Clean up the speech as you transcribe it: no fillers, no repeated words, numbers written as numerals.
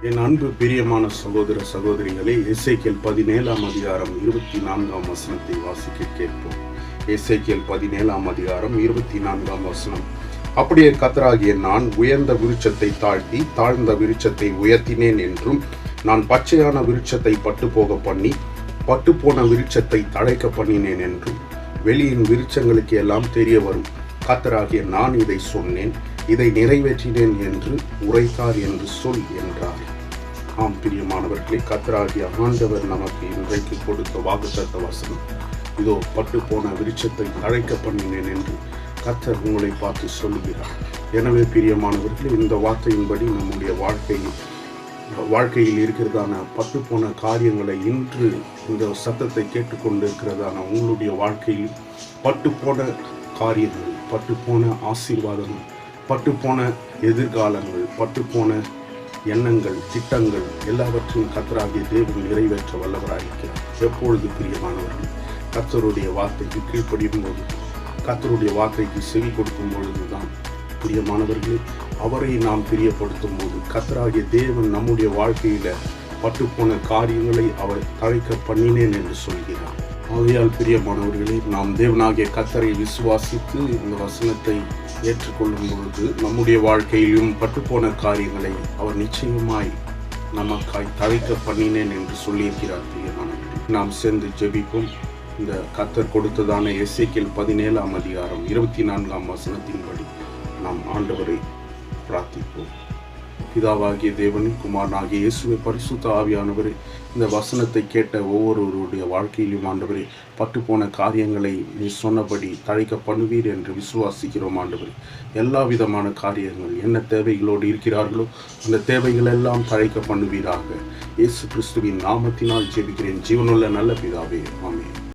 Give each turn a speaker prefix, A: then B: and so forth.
A: என் அன்பு பிரியமான சகோதர சகோதரிகளே, எசேக்கியேல் 17ஆம் அதிகாரம் 24ஆம் வசனத்தை வாசிக்க கேட்போம். எசேக்கியேல் 17ஆம் அதிகாரம் 24ஆம் வசனம். அப்படியே கர்த்தராகிய நான் உயர்ந்த விருட்சத்தை தாழ்த்தி தாழ்ந்த விருட்சத்தை உயர்த்தினேன் என்றும், நான் பச்சையான விருட்சத்தை பட்டுப்போக பண்ணி பட்டுப்போன விருட்சத்தை தழைக்க பண்ணினேன் என்றும் வெளியின் விருட்சங்களுக்கு எல்லாம் தெரிய வரும். கர்த்தராகிய நான் இதை சொன்னேன், இதை நிறைவேற்றினேன் என்று உரைத்தார் என்று சொல் என்றார். ஆம் பிரியமானவர்களே, கர்த்தராகிய ஆண்டவர் நமக்கு இன்றைக்கு கொடுத்த வாக்குத்தத்த வசனம் இதோ பட்டு போன விருட்சத்தை தழைக்க பண்ணினேன் என்று கர்த்தர் உங்களை பார்த்து சொல்லுகிறார். எனவே பிரியமானவர்களே, இந்த வார்த்தையின்படி நம்முடைய வாழ்க்கையில் இருக்கிறதான பட்டு போன காரியங்களை இன்று இந்த சத்தத்தை கேட்டுக்கொண்டு இருக்கிறதான உங்களுடைய வாழ்க்கையில் பட்டு போன காரியங்கள், பட்டு போன ஆசீர்வாதங்கள், பட்டு போன எதிர்காலங்கள், பட்டு போன எண்ணங்கள், திட்டங்கள் எல்லாவற்றையும் கர்த்தராகிய தேவன் நிறைவேற்ற வல்லவராயிருக்கிறார். எப்பொழுது பிரியமானவர்கள் கர்த்தருடைய வார்த்தைக்கு கீழ்ப்படியும் போது, கர்த்தருடைய வார்த்தைக்கு செவி கொடுக்கும் பொழுதுதான் பிரியமானவர்களே, அவரை நாம் பிரியப்படுத்தும் போது கர்த்தராகிய தேவன் நம்முடைய வாழ்க்கையில பட்டுப்போன காரியங்களை அவர் தழைக்க பண்ணினேன் என்று சொல்கிறார். ஆகையால் பிரியமானவர்களே, நாம் தேவனாகிய கர்த்தரை விசுவாசித்து இந்த வசனத்தை ஏற்றுக்கொள்ளும் பொழுது நம்முடைய வாழ்க்கையிலும் பட்டுப்போன காரியங்களை அவர் நிச்சயமாய் நமக்காய் தழைக்க பண்ணினேன் என்று சொல்லியிருக்கிறார். பிரியமானவர்களே, நாம் சேர்ந்து ஜெபிப்போம். இந்த கர்த்தர் கொடுத்ததான எசேக்கியேல் 17ஆம் அதிகாரம் 24ஆம் வசனத்தின்படி நாம் ஆண்டவரை பிரார்த்திப்போம். பிதாவாகிய தேவனே, குமாரனாகிய இயேசுவே, பரிசுத்த ஆவியானவரே, இந்த வசனத்தை கேட்ட ஒவ்வொருவருடைய வாழ்க்கையிலும் ஆண்டவரே பட்டுப்போன காரியங்களை நீ சொன்னபடி தழைக்க பண்ணுவீர் என்று விசுவாசிக்கிறோம். ஆண்டவரே, எல்லா விதமான காரியங்கள் என்ன தேவைகளோடு இருக்கிறார்களோ அந்த தேவைகள் எல்லாம் தழைக்க பண்ணுவீராக. இயேசு கிறிஸ்துவின் நாமத்தினால் ஜெபிக்கிறேன் ஜீவனுள்ள நல்ல பிதாவே, ஆமென்.